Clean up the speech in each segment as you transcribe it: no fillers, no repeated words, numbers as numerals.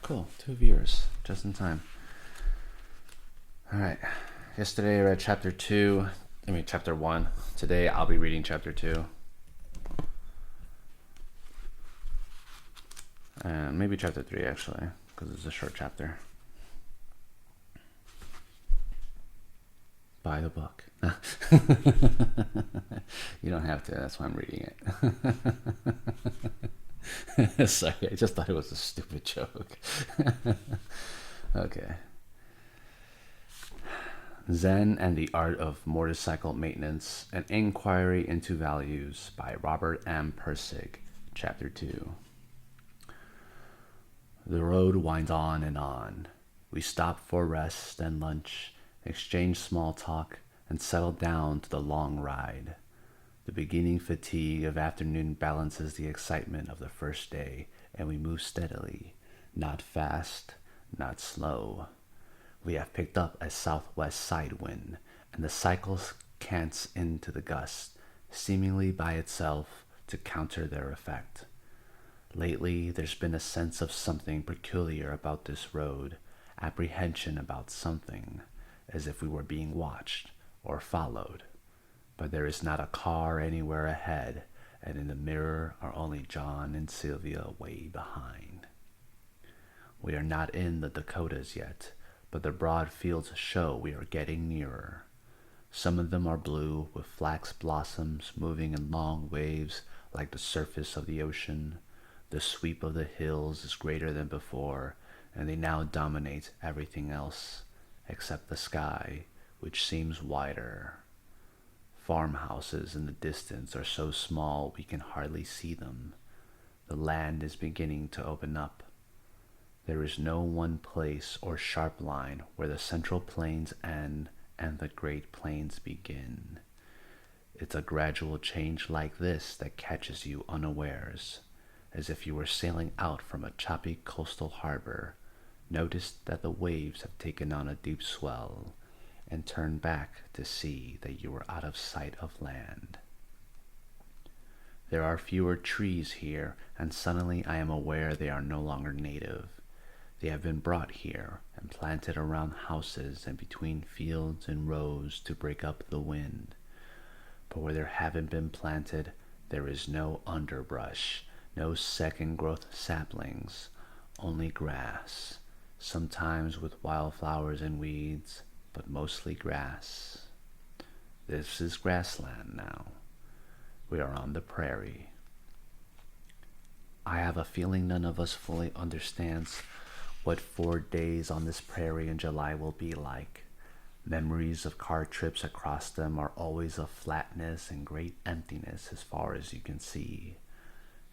cool. 2 viewers, just in time. Alright. Yesterday I read chapter 1. Today I'll be reading chapter 2. And maybe chapter 3 actually, because it's a short chapter. Buy the book. You don't have to, that's why I'm reading it. Sorry, I just thought it was a stupid joke. Okay. Zen and the Art of Motorcycle Maintenance, An Inquiry into Values by Robert M. Pirsig, Chapter 2. The road winds on and on. We stop for rest and lunch, exchange small talk, and settle down to the long ride. The beginning fatigue of afternoon balances the excitement of the first day, and we move steadily, not fast, not slow. We have picked up a southwest side wind, and the cycle cants into the gust, seemingly by itself, to counter their effect. Lately, there's been a sense of something peculiar about this road, apprehension about something, as if we were being watched or followed. But there is not a car anywhere ahead, and in the mirror are only John and Sylvia way behind. We are not in the Dakotas yet, but the broad fields show we are getting nearer. Some of them are blue, with flax blossoms moving in long waves like the surface of the ocean. The sweep of the hills is greater than before, and they now dominate everything else, except the sky, which seems wider. Farmhouses in the distance are so small we can hardly see them. The land is beginning to open up. There is no one place or sharp line where the central plains end and the great plains begin. It's a gradual change like this that catches you unawares, as if you were sailing out from a choppy coastal harbor, noticed that the waves have taken on a deep swell, and turned back to see that you were out of sight of land. There are fewer trees here, and suddenly I am aware they are no longer native. They have been brought here and planted around houses and between fields and rows to break up the wind. But where there haven't been planted, there is no underbrush, no second-growth saplings, only grass, sometimes with wildflowers and weeds, but mostly grass. This is grassland now. We are on the prairie. I have a feeling none of us fully understands what 4 days on this prairie in July will be like. Memories of car trips across them are always of flatness and great emptiness as far as you can see.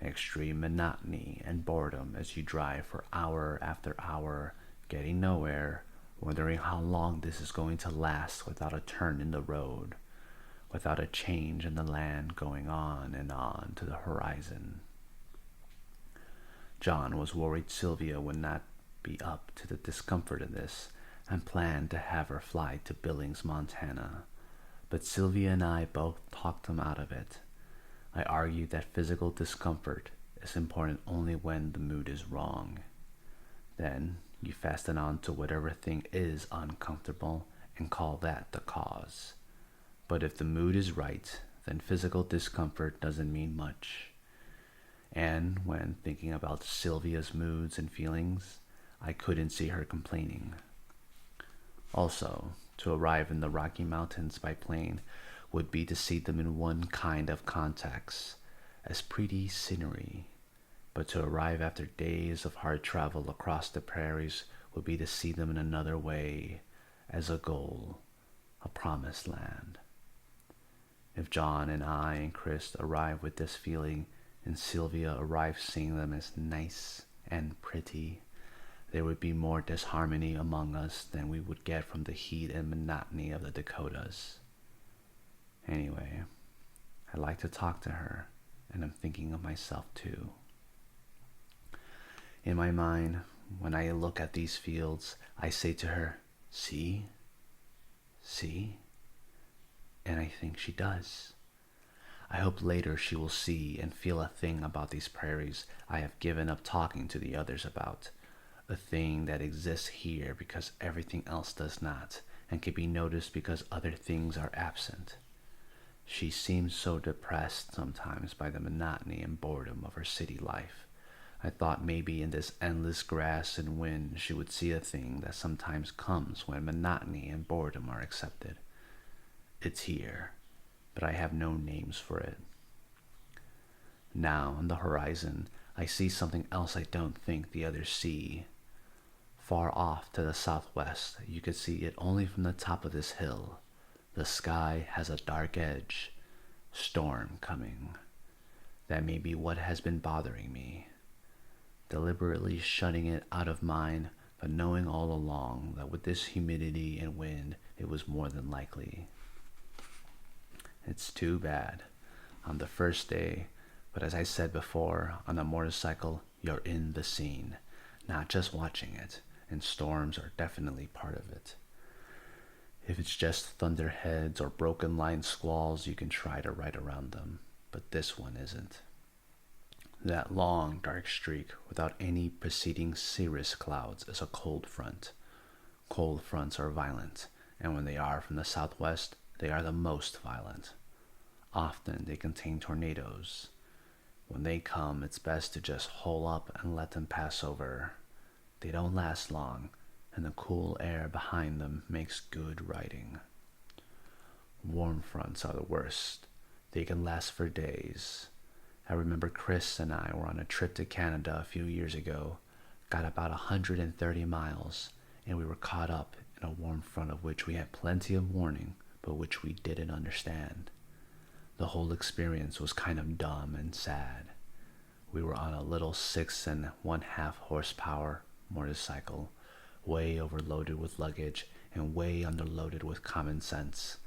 Extreme monotony and boredom as you drive for hour after hour, getting nowhere, wondering how long this is going to last without a turn in the road, without a change in the land going on and on to the horizon. John was worried Sylvia would not be up to the discomfort of this, and planned to have her fly to Billings, Montana. But Sylvia and I both talked him out of it. I argued that physical discomfort is important only when the mood is wrong. Then you fasten on to whatever thing is uncomfortable and call that the cause. But if the mood is right, then physical discomfort doesn't mean much. And when thinking about Sylvia's moods and feelings, I couldn't see her complaining. Also, to arrive in the Rocky Mountains by plane would be to see them in one kind of context, as pretty scenery. But to arrive after days of hard travel across the prairies would be to see them in another way, as a goal, a promised land. If John and I and Chris arrive with this feeling, and Sylvia arrives seeing them as nice and pretty, there would be more disharmony among us than we would get from the heat and monotony of the Dakotas. Anyway, I like to talk to her, and I'm thinking of myself too. In my mind, when I look at these fields, I say to her, "See? See?" And I think she does. I hope later she will see and feel a thing about these prairies I have given up talking to the others about, a thing that exists here because everything else does not, and can be noticed because other things are absent. She seemed so depressed sometimes by the monotony and boredom of her city life. I thought maybe in this endless grass and wind she would see a thing that sometimes comes when monotony and boredom are accepted. It's here, but I have no names for it. Now, on the horizon, I see something else I don't think the others see. Far off to the southwest, you could see it only from the top of this hill. The sky has a dark edge. Storm coming. That may be what has been bothering me. Deliberately shutting it out of mind, but knowing all along that with this humidity and wind, it was more than likely. It's too bad. On the first day, but as I said before, on a motorcycle, you're in the scene, not just watching it, and storms are definitely part of it. If it's just thunderheads or broken line squalls, you can try to ride around them, but this one isn't. That long, dark streak without any preceding cirrus clouds is a cold front. Cold fronts are violent, and when they are from the southwest, they are the most violent. Often they contain tornadoes. When they come, it's best to just hole up and let them pass over. They don't last long, and the cool air behind them makes good riding. Warm fronts are the worst. They can last for days. I remember Chris and I were on a trip to Canada a few years ago, got about 130 miles, and we were caught up in a warm front of which we had plenty of warning, but which we didn't understand. The whole experience was kind of dumb and sad. We were on a little 6.5 horsepower motorcycle, way overloaded with luggage and way underloaded with common sense.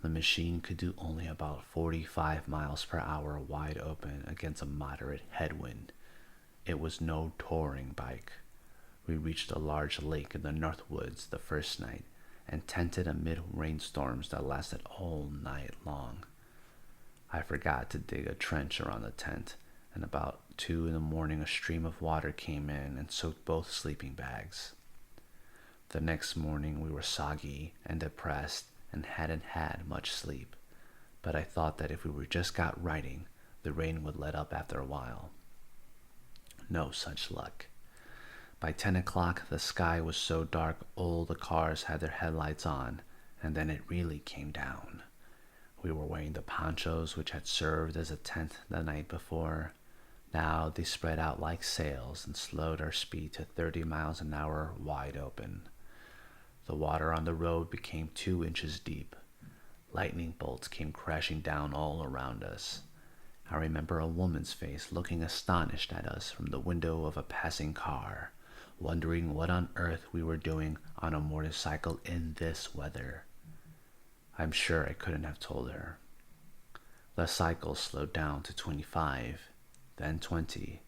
The machine could do only about 45 miles per hour wide open against a moderate headwind. It was no touring bike. We reached a large lake in the North Woods the first night and tented amid rainstorms that lasted all night long. I forgot to dig a trench around the tent, and about 2 a.m. a stream of water came in and soaked both sleeping bags. The next morning we were soggy and depressed and hadn't had much sleep, but I thought that if we were just got riding, the rain would let up after a while. No such luck. By 10 o'clock, the sky was so dark all the cars had their headlights on, and then it really came down. We were wearing the ponchos which had served as a tent the night before. Now they spread out like sails and slowed our speed to 30 miles an hour wide open. The water on the road became 2 inches deep. Lightning bolts came crashing down all around us. I remember a woman's face looking astonished at us from the window of a passing car, wondering what on earth we were doing on a motorcycle in this weather. I'm sure I couldn't have told her. The cycle slowed down to 25, then 20.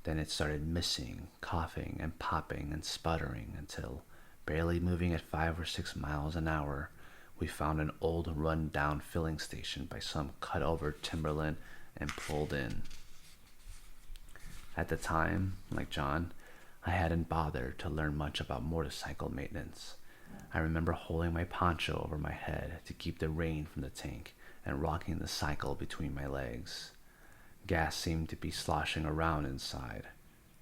Then it started missing, coughing and popping and sputtering until, barely moving at 5 or 6 miles an hour, we found an old run-down filling station by some cut-over timberland and pulled in. At the time, like John, I hadn't bothered to learn much about motorcycle maintenance. I remember holding my poncho over my head to keep the rain from the tank and rocking the cycle between my legs. Gas seemed to be sloshing around inside.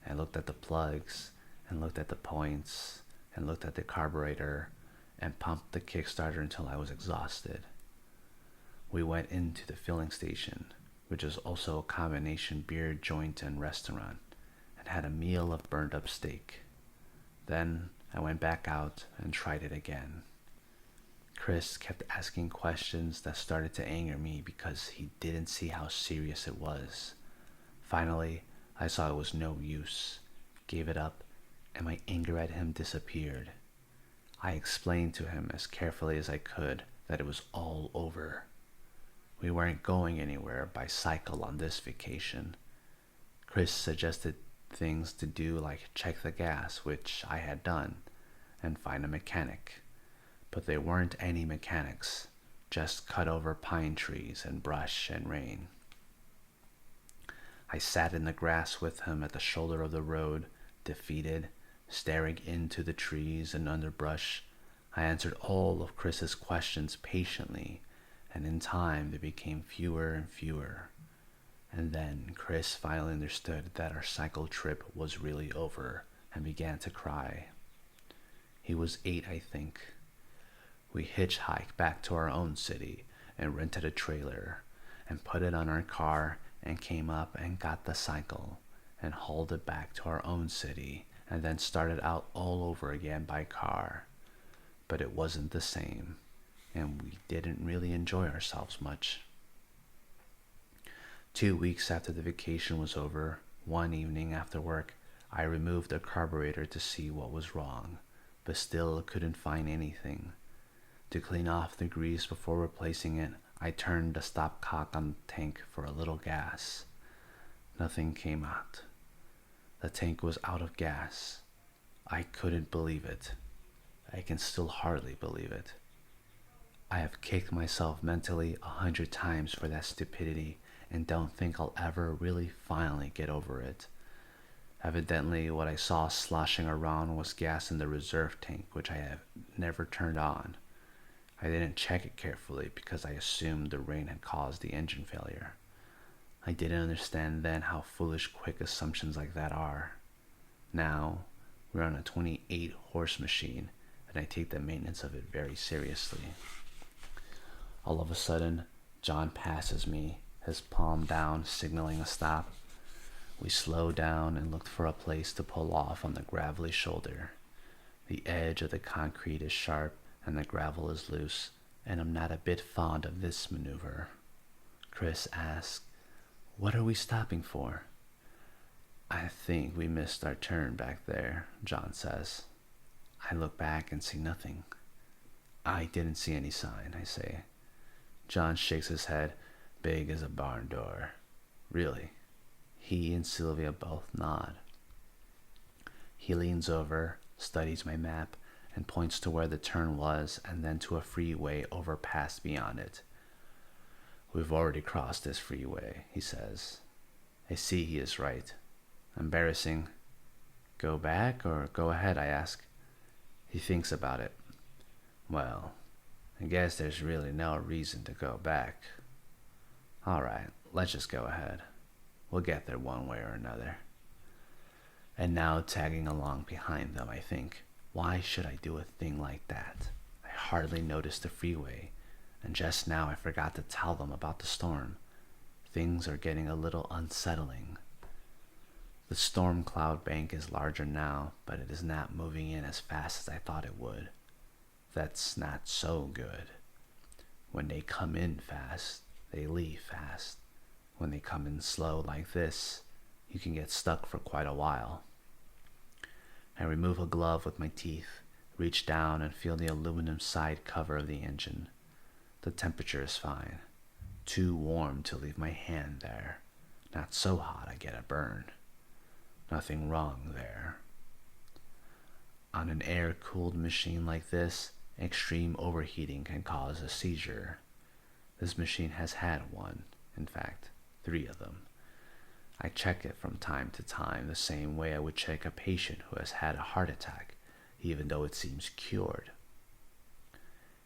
I looked at the plugs and looked at the points and looked at the carburetor and pumped the Kickstarter until I was exhausted. We went into the filling station, which is also a combination beer joint and restaurant, and had a meal of burned up steak. Then I went back out and tried it again. Chris kept asking questions that started to anger me because he didn't see how serious it was. Finally, I saw it was no use, gave it up, and my anger at him disappeared. I explained to him as carefully as I could that it was all over. We weren't going anywhere by cycle on this vacation. Chris suggested things to do like check the gas, which I had done, and find a mechanic. But there weren't any mechanics, just cut over pine trees and brush and rain. I sat in the grass with him at the shoulder of the road, defeated, Staring into the trees and underbrush, I answered all of Chris's questions patiently, and in time they became fewer and fewer. And then Chris finally understood that our cycle trip was really over and began to cry. He was 8, I think. We hitchhiked back to our own city and rented a trailer and put it on our car and came up and got the cycle and hauled it back to our own city and then started out all over again by car. But it wasn't the same, and we didn't really enjoy ourselves much. 2 weeks after the vacation was over, one evening after work, I removed the carburetor to see what was wrong, but still couldn't find anything. To clean off the grease before replacing it, I turned the stopcock on the tank for a little gas. Nothing came out. The tank was out of gas. I couldn't believe it. I can still hardly believe it. I have kicked myself mentally 100 times for that stupidity and don't think I'll ever really finally get over it. Evidently, what I saw sloshing around was gas in the reserve tank, which I have never turned on. I didn't check it carefully because I assumed the rain had caused the engine failure. I didn't understand then how foolish quick assumptions like that are. Now, we're on a 28-horse machine, and I take the maintenance of it very seriously. All of a sudden, John passes me, his palm down, signaling a stop. We slowed down and looked for a place to pull off on the gravelly shoulder. The edge of the concrete is sharp and the gravel is loose, and I'm not a bit fond of this maneuver. Chris asked, "What are we stopping for?" "I think we missed our turn back there," John says. I look back and see nothing. "I didn't see any sign," I say. John shakes his head, big as a barn door. "Really?" He and Sylvia both nod. He leans over, studies my map, and points to where the turn was and then to a freeway overpass beyond it. "We've already crossed this freeway," he says. I see he is right. Embarrassing. "Go back or go ahead?" I ask. He thinks about it. "Well, I guess there's really no reason to go back. All right, let's just go ahead. We'll get there one way or another." And now tagging along behind them, I think, why should I do a thing like that? I hardly noticed the freeway, and just now I forgot to tell them about the storm. Things are getting a little unsettling. The storm cloud bank is larger now, but it is not moving in as fast as I thought it would. That's not so good. When they come in fast, they leave fast. When they come in slow like this, you can get stuck for quite a while. I remove a glove with my teeth, reach down and feel the aluminum side cover of the engine. The temperature is fine. Too warm to leave my hand there. Not so hot I get a burn. Nothing wrong there. On an air-cooled machine like this, extreme overheating can cause a seizure. This machine has had one, in fact, 3 of them. I check it from time to time the same way I would check a patient who has had a heart attack, even though it seems cured.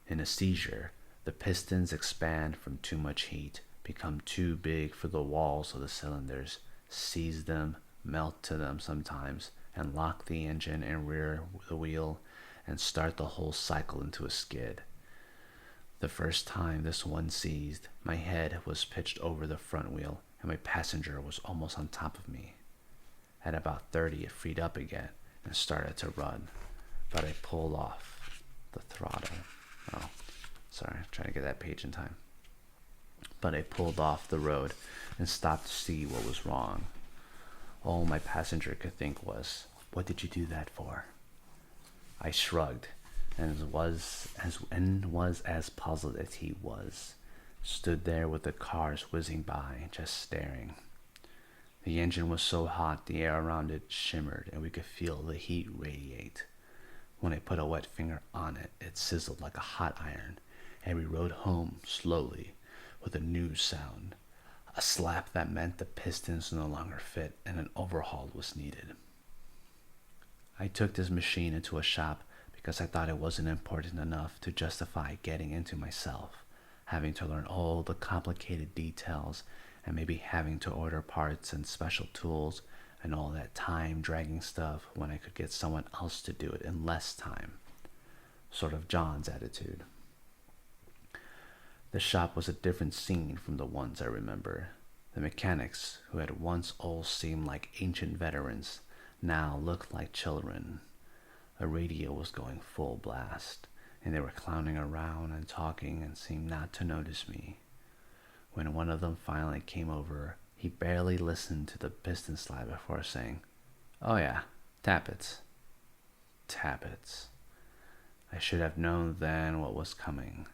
In a seizure, the pistons expand from too much heat, become too big for the walls of the cylinders, seize them, melt to them sometimes, and lock the engine and rear the wheel and start the whole cycle into a skid. The first time this one seized, my head was pitched over the front wheel and my passenger was almost on top of me. At about 30, it freed up again and started to run, but I pulled off the throttle. Oh, sorry, trying to get that page in time. But I pulled off the road and stopped to see what was wrong. All my passenger could think was, "What did you do that for?" I shrugged and was as puzzled as he was. Stood there with the cars whizzing by, just staring. The engine was so hot the air around it shimmered and we could feel the heat radiate. When I put a wet finger on it, it sizzled like a hot iron, and we rode home slowly with a new sound. A slap that meant the pistons no longer fit and an overhaul was needed. I took this machine into a shop because I thought it wasn't important enough to justify getting into myself, having to learn all the complicated details and maybe having to order parts and special tools and all that time-dragging stuff when I could get someone else to do it in less time. Sort of John's attitude. The shop was a different scene from the ones I remember. The mechanics, who had once all seemed like ancient veterans, now looked like children. A radio was going full blast, and they were clowning around and talking and seemed not to notice me. When one of them finally came over, he barely listened to the piston slide before saying, "Oh yeah, tappets." Tappets. I should have known then what was coming.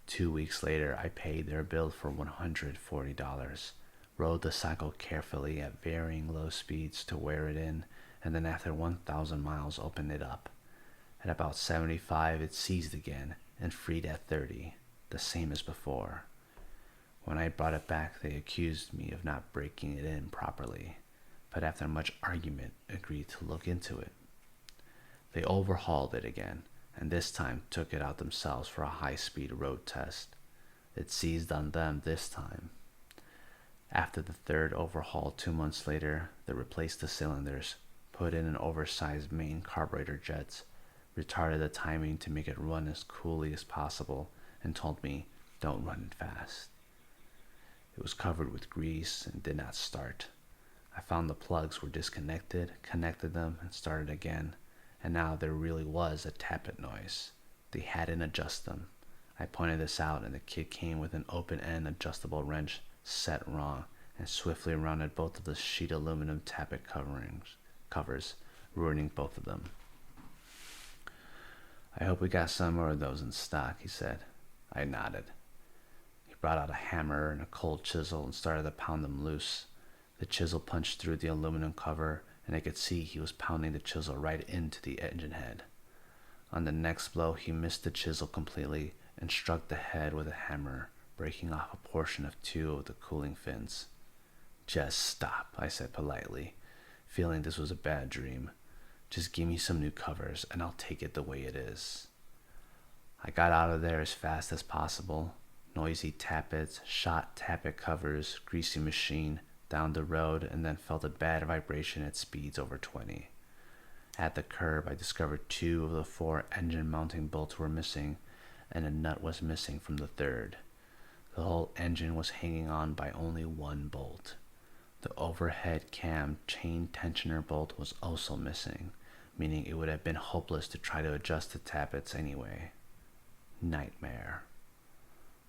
2 weeks later, I paid their bill for $140, rode the cycle carefully at varying low speeds to wear it in, and then after 1,000 miles opened it up. At about 75, it seized again and freed at 30, the same as before. When I brought it back, they accused me of not breaking it in properly, but after much argument, agreed to look into it. They overhauled it again, and this time took it out themselves for a high-speed road test. It seized on them this time. After the third overhaul 2 months later, they replaced the cylinders, put in an oversized main carburetor jets, retarded the timing to make it run as coolly as possible, and told me, "Don't run it fast." It was covered with grease and did not start. I found the plugs were disconnected, connected them, and started again, and now there really was a tappet noise. They hadn't adjusted them. I pointed this out, and the kid came with an open-end adjustable wrench set wrong and swiftly rounded both of the sheet aluminum tappet covers, ruining both of them. "I hope we got some more of those in stock," he said. I nodded. He brought out a hammer and a cold chisel and started to pound them loose. The chisel punched through the aluminum cover, and I could see he was pounding the chisel right into the engine head. On the next blow, he missed the chisel completely and struck the head with a hammer, breaking off a portion of 2 of the cooling fins. "Just stop," I said politely, feeling this was a bad dream. "Just give me some new covers, and I'll take it the way it is." I got out of there as fast as possible. Noisy tappets, shot tappet covers, greasy machine, down the road, and then felt a bad vibration at speeds over 20. At the curb, I discovered 2 of the 4 engine mounting bolts were missing, and a nut was missing from the third. The whole engine was hanging on by only 1 bolt. The overhead cam chain tensioner bolt was also missing, meaning it would have been hopeless to try to adjust the tappets anyway. Nightmare.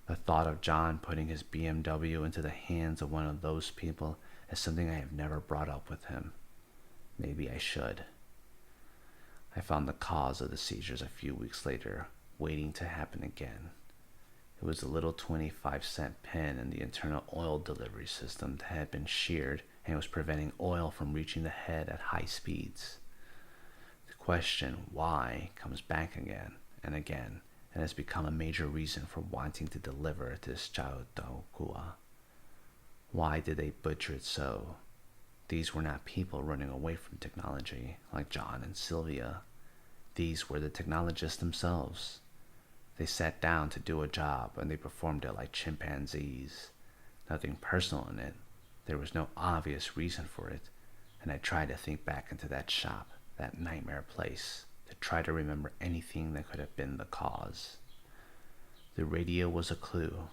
The thought of John putting his BMW into the hands of one of those people is something I have never brought up with him. Maybe I should. I found the cause of the seizures a few weeks later, waiting to happen again. It was a little 25-cent pin in the internal oil delivery system that had been sheared and was preventing oil from reaching the head at high speeds. The question why comes back again and again, and has become a major reason for wanting to deliver this Chautauqua. Why did they butcher it so? These were not people running away from technology, like John and Sylvia. These were the technologists themselves. They sat down to do a job, and they performed it like chimpanzees. Nothing personal in it. There was no obvious reason for it, and I tried to think back into that shop, that nightmare place, to try to remember anything that could have been the cause. The radio was a clue.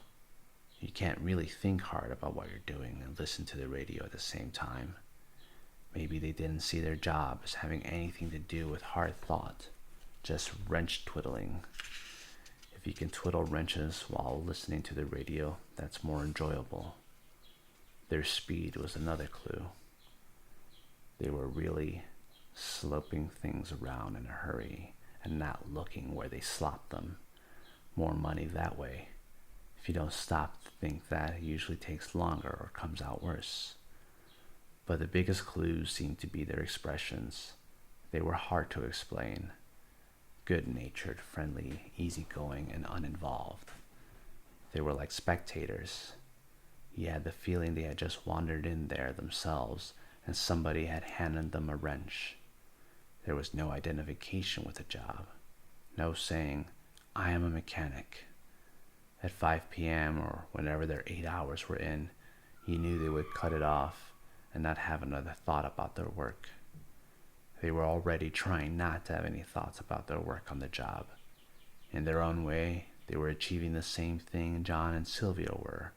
You can't really think hard about what you're doing and listen to the radio at the same time. Maybe they didn't see their job as having anything to do with hard thought, just wrench twiddling. If you can twiddle wrenches while listening to the radio, that's more enjoyable. Their speed was another clue. They were really sloping things around in a hurry and not looking where they slopped them. More money that way. If you don't stop to think that, it usually takes longer or comes out worse. But the biggest clues seemed to be their expressions. They were hard to explain. Good-natured, friendly, easygoing, and uninvolved. They were like spectators. You had the feeling they had just wandered in there themselves, and somebody had handed them a wrench. There was no identification with the job. No saying, I am a mechanic. At 5 p.m. or whenever their 8 hours were in, you knew they would cut it off and not have another thought about their work. They were already trying not to have any thoughts about their work on the job. In their own way, they were achieving the same thing John and Sylvia were,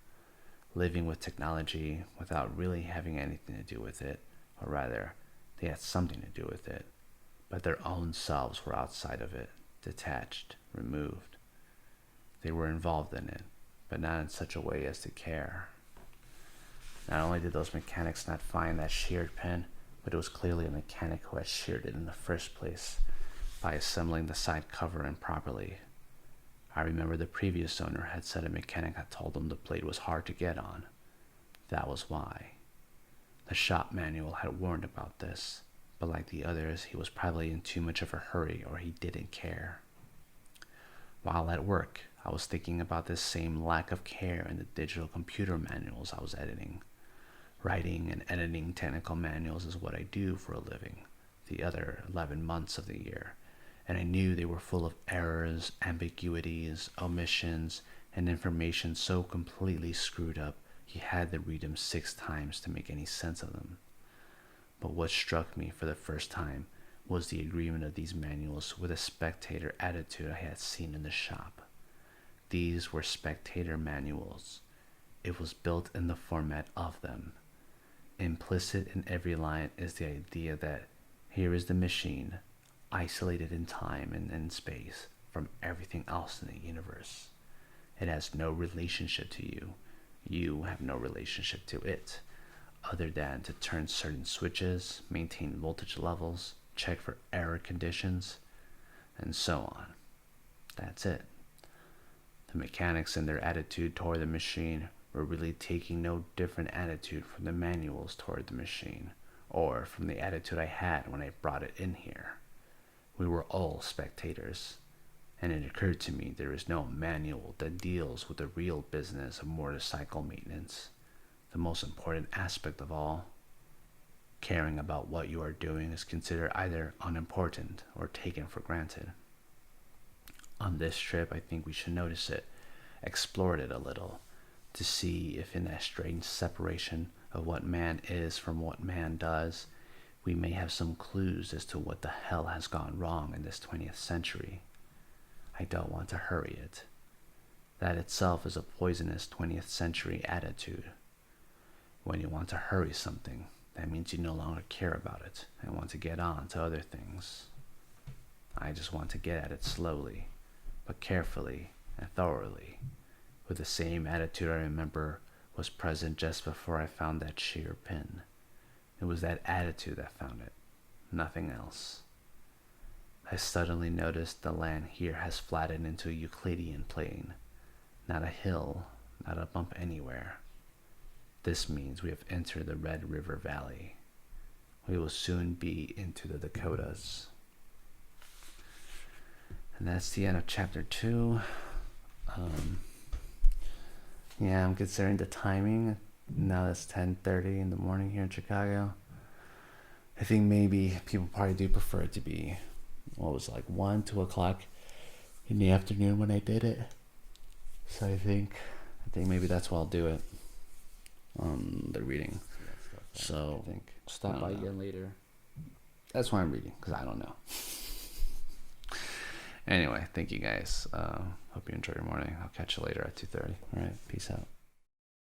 living with technology without really having anything to do with it, or rather, they had something to do with it, but their own selves were outside of it, detached, removed. They were involved in it, but not in such a way as to care. Not only did those mechanics not find that sheared pin, but it was clearly a mechanic who had sheared it in the first place by assembling the side cover improperly. I remember the previous owner had said a mechanic had told him the blade was hard to get on. That was why. The shop manual had warned about this, but like the others, he was probably in too much of a hurry or he didn't care. While at work, I was thinking about this same lack of care in the digital computer manuals I was editing. Writing and editing technical manuals is what I do for a living, the other 11 months of the year, and I knew they were full of errors, ambiguities, omissions, and information so completely screwed up you had to read them 6 times to make any sense of them. But what struck me for the first time was the agreement of these manuals with a spectator attitude I had seen in the shop. These were spectator manuals. It was built in the format of them. Implicit in every line is the idea that here is the machine, isolated in time and in space from everything else in the universe. It has no relationship to you. You have no relationship to it, other than to turn certain switches, maintain voltage levels, check for error conditions, and so on. That's it. The mechanics and their attitude toward the machine were really taking no different attitude from the manuals toward the machine, or from the attitude I had when I brought it in here. We were all spectators, and it occurred to me there is no manual that deals with the real business of motorcycle maintenance, the most important aspect of all. Caring about what you are doing is considered either unimportant or taken for granted. On this trip, I think we should notice it, explore it a little, to see if in that strange separation of what man is from what man does, we may have some clues as to what the hell has gone wrong in this 20th century. I don't want to hurry it. That itself is a poisonous 20th century attitude. When you want to hurry something, that means you no longer care about it and want to get on to other things. I just want to get at it slowly, but carefully and thoroughly, with the same attitude I remember was present just before I found that sheer pin. It was that attitude that found it, nothing else. I suddenly noticed the land here has flattened into a Euclidean plane, not a hill, not a bump anywhere. This means we have entered the Red River Valley. We will soon be into the Dakotas. And that's the end of chapter 2. Yeah, I'm considering the timing. Now it's 10:30 in the morning here in Chicago. I think maybe people probably do prefer it to be, 1, 2 o'clock in the afternoon when I did it. So I think maybe that's why I'll do it. The reading. So I think stop by again later. That's why I'm reading, because I don't know. Anyway, thank you guys. Hope you enjoy your morning. I'll catch you later at 2:30. All right, peace out.